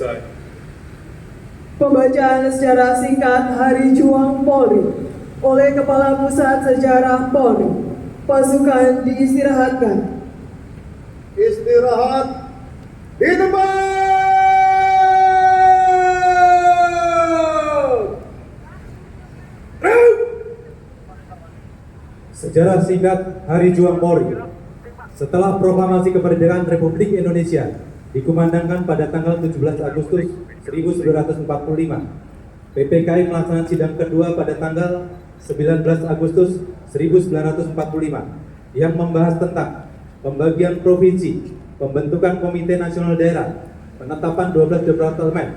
selesai. Pembacaan secara singkat Hari Juang Polri oleh Kepala Pusat Sejarah Polri. Pasukan diistirahatkan. Istirahat di tempat. Sejarah singkat Hari Juang Polri. Setelah proklamasi kemerdekaan Republik Indonesia dikumandangkan pada tanggal 17 Agustus 1945, PPKI melaksanakan sidang kedua pada tanggal 19 Agustus 1945 yang membahas tentang pembagian provinsi, pembentukan Komite Nasional Daerah, penetapan 12 departemen,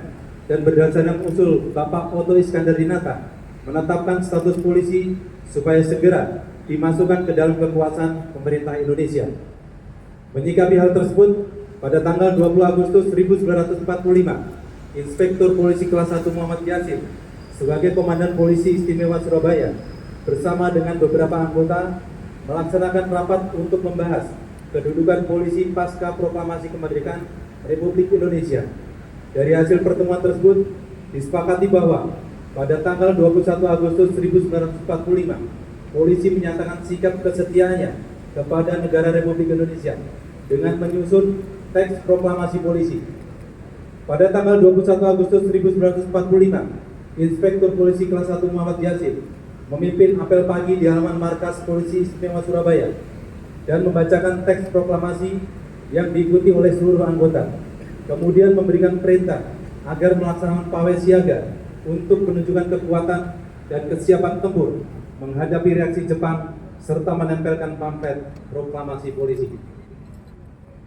dan berdasarkan usul Bapak Otto Iskandar Dinata menetapkan status polisi supaya segera dimasukkan ke dalam kekuasaan pemerintah Indonesia. Menyikapi hal tersebut, pada tanggal 20 Agustus 1945, Inspektur Polisi Kelas 1 Muhammad Yasin sebagai Komandan Polisi Istimewa Surabaya bersama dengan beberapa anggota melaksanakan rapat untuk membahas kedudukan polisi pasca proklamasi kemerdekaan Republik Indonesia. Dari hasil pertemuan tersebut disepakati bahwa pada tanggal 21 Agustus 1945 polisi menyatakan sikap kesetiaannya kepada negara Republik Indonesia dengan menyusun teks proklamasi polisi. Pada tanggal 21 Agustus 1945, Inspektur Polisi Kelas 1 Muhammad Yasin memimpin apel pagi di halaman markas Polisi Istimewa Surabaya dan membacakan teks proklamasi yang diikuti oleh seluruh anggota. Kemudian memberikan perintah agar melaksanakan pawai siaga untuk menunjukkan kekuatan dan kesiapan tempur menghadapi reaksi Jepang serta menempelkan pamflet proklamasi polisi.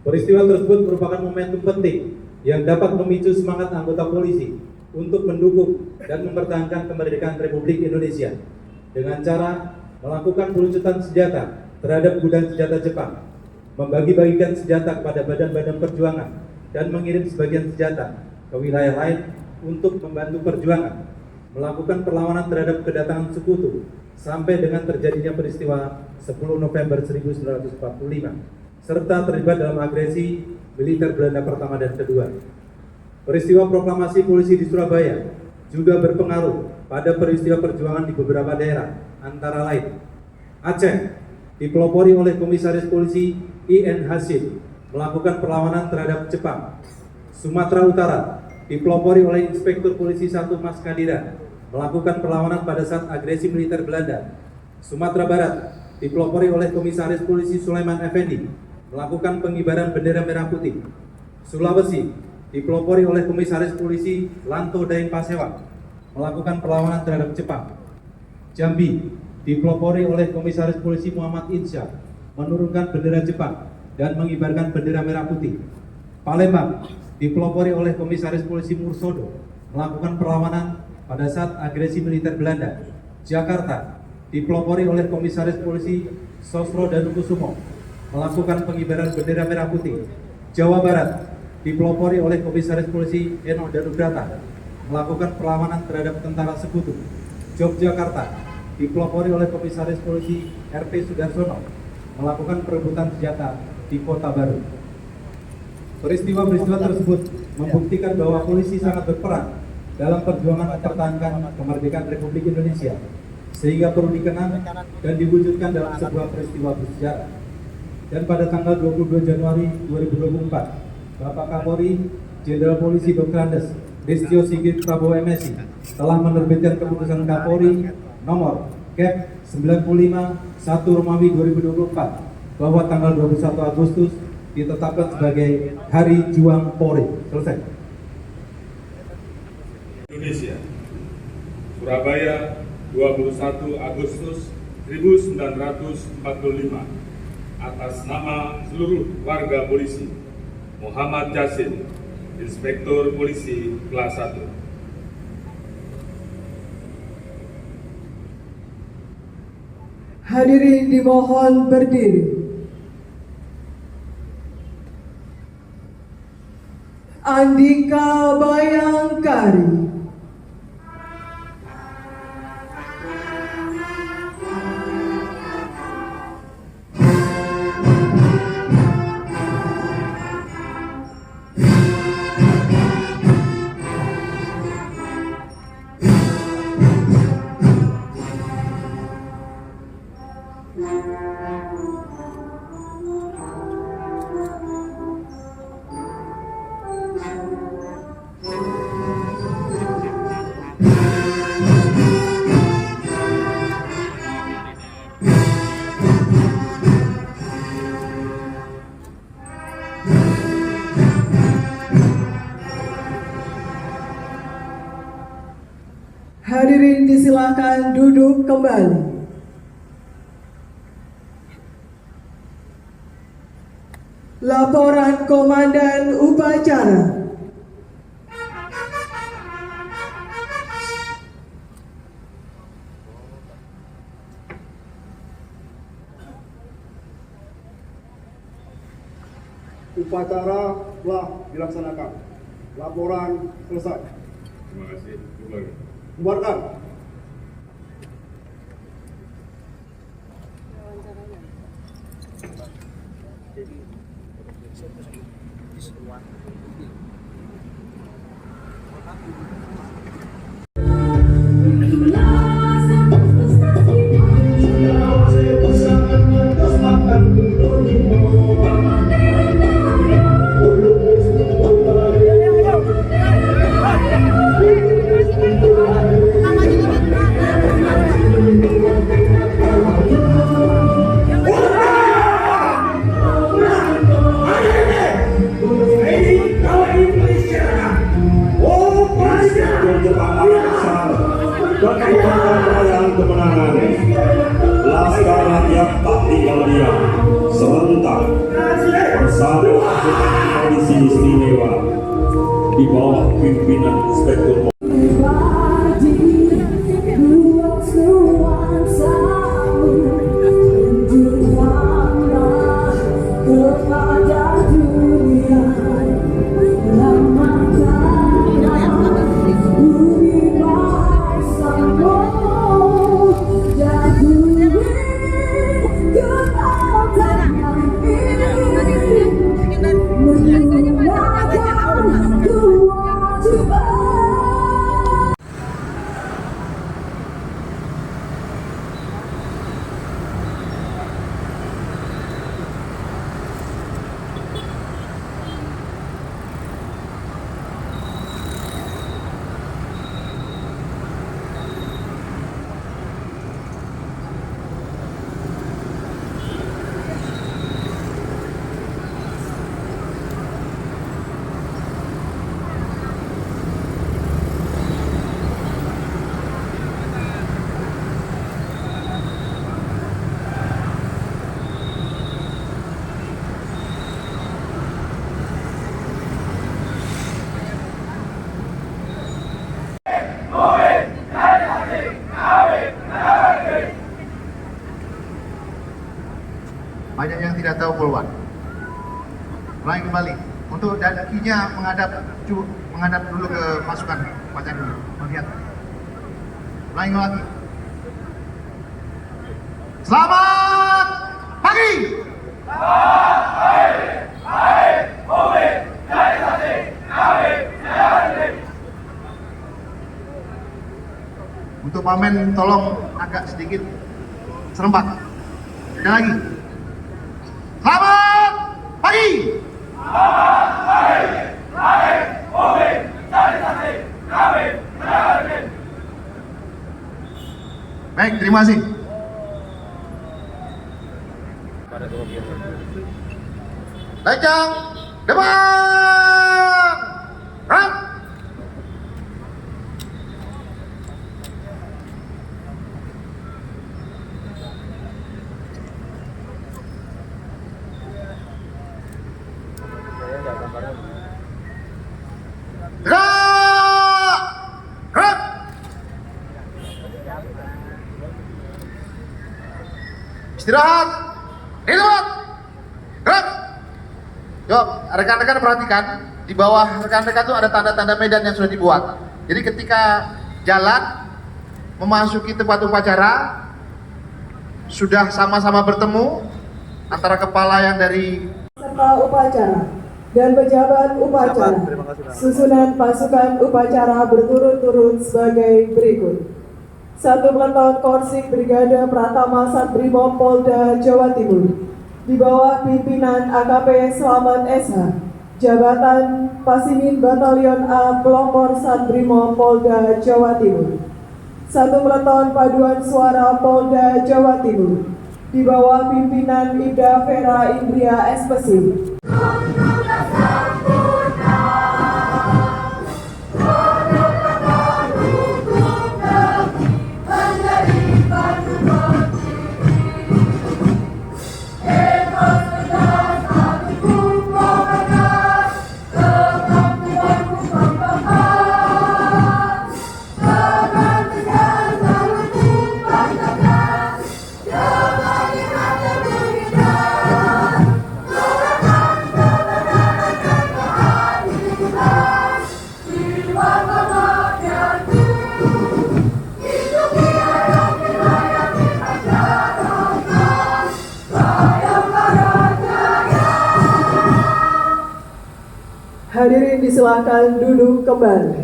Peristiwa tersebut merupakan momentum penting yang dapat memicu semangat anggota polisi untuk mendukung dan mempertahankan kemerdekaan Republik Indonesia dengan cara melakukan pelucutan senjata terhadap gudang senjata Jepang, membagi-bagikan senjata kepada badan-badan perjuangan, dan mengirim sebagian senjata ke wilayah lain untuk membantu perjuangan, melakukan perlawanan terhadap kedatangan sekutu sampai dengan terjadinya peristiwa 10 November 1945, serta terlibat dalam agresi militer Belanda pertama dan kedua. Peristiwa proklamasi polisi di Surabaya juga berpengaruh pada peristiwa perjuangan di beberapa daerah, antara lain Aceh, dipelopori oleh Komisaris Polisi I.N. Hasim, melakukan perlawanan terhadap Jepang. Sumatera Utara, dipelopori oleh Inspektur Polisi 1 Mas Kadira, melakukan perlawanan pada saat agresi militer Belanda. Sumatera Barat, dipelopori oleh Komisaris Polisi Sulaiman Effendi, melakukan pengibaran bendera merah putih. Sulawesi, dipelopori oleh Komisaris Polisi Lanto Daeng Pasewa, melakukan perlawanan terhadap Jepang. Jambi, dipelopori oleh Komisaris Polisi Muhammad Insya, menurunkan bendera Jepang dan mengibarkan bendera merah putih. Palembang, dipelopori oleh Komisaris Polisi Mursodo, melakukan perlawanan pada saat agresi militer Belanda. Jakarta, dipelopori oleh Komisaris Polisi Sosro Danukusumo, melakukan pengibaran bendera merah putih. Jawa Barat, dipelopori oleh Komisaris Polisi Eno Danugrata, melakukan perlawanan terhadap tentara sekutu. Yogyakarta, dipelopori oleh Komisaris Polisi RP Sudarsono, melakukan perebutan senjata di Kota Baru. Peristiwa-peristiwa tersebut membuktikan bahwa polisi sangat berperan dalam perjuangan mempertahankan kemerdekaan Republik Indonesia, sehingga perlu dikenang dan diwujudkan dalam sebuah peristiwa bersejarah. Dan pada tanggal 22 Januari 2024, Bapak Kapolri Jenderal Polisi Dr. Andes Listio Sigit Prabowo MSI telah menerbitkan keputusan Kapolri nomor Kep 95 1 Romawi 2024 bahwa tanggal 21 Agustus ditetapkan sebagai Hari Juang Polri. Selesai. Indonesia, Surabaya, 21 Agustus 1945. Atas nama seluruh warga polisi, Muhammad Yasin, Inspektur Polisi Kelas 1. Hadirin dimohon berdiri. Andika Bayangkari. Hadirin disilakan duduk kembali. Laporan Komandan Upacara. Upacara telah dilaksanakan. Laporan selesai. Terima kasih. Bubar. Bubarkan. Perayaan kemenangan Laskar Rakyat Tak Tinggal Diam serentak bersama Polisi Istimewa di bawah pimpinan Inspektur banyak yang tidak tahu Polwan. Ulangi kembali. Untuk dakinya menghadap dulu ke pasukan, baca dulu, melihat. Ulangi. Selamat pagi. Untuk pamen tolong agak sedikit serempak. Sekali lagi. Selamat pagi. Baik, terima kasih. Lancang, depan. Ram. Gerak! Gerak! Istirahat! Istirahat! Gerak! Yuk, rekan-rekan perhatikan, di bawah rekan-rekan itu ada tanda-tanda medan yang sudah dibuat. Jadi ketika jalan memasuki tempat upacara, sudah sama-sama bertemu antara kepala yang dari Serta upacara dan pejabat upacara. Susunan pasukan upacara berturut-turut sebagai berikut. 1 Peleton Korsik Brigade Pratama Satbrimob Polda Jawa Timur di bawah pimpinan AKP Slamet SH, Jabatan Pasimin Batalion A Pelopor Satbrimob Polda Jawa Timur. 1 Peleton Paduan Suara Polda Jawa Timur di bawah pimpinan Ibda Vera Indria Espesi. Disilakan duduk kembali.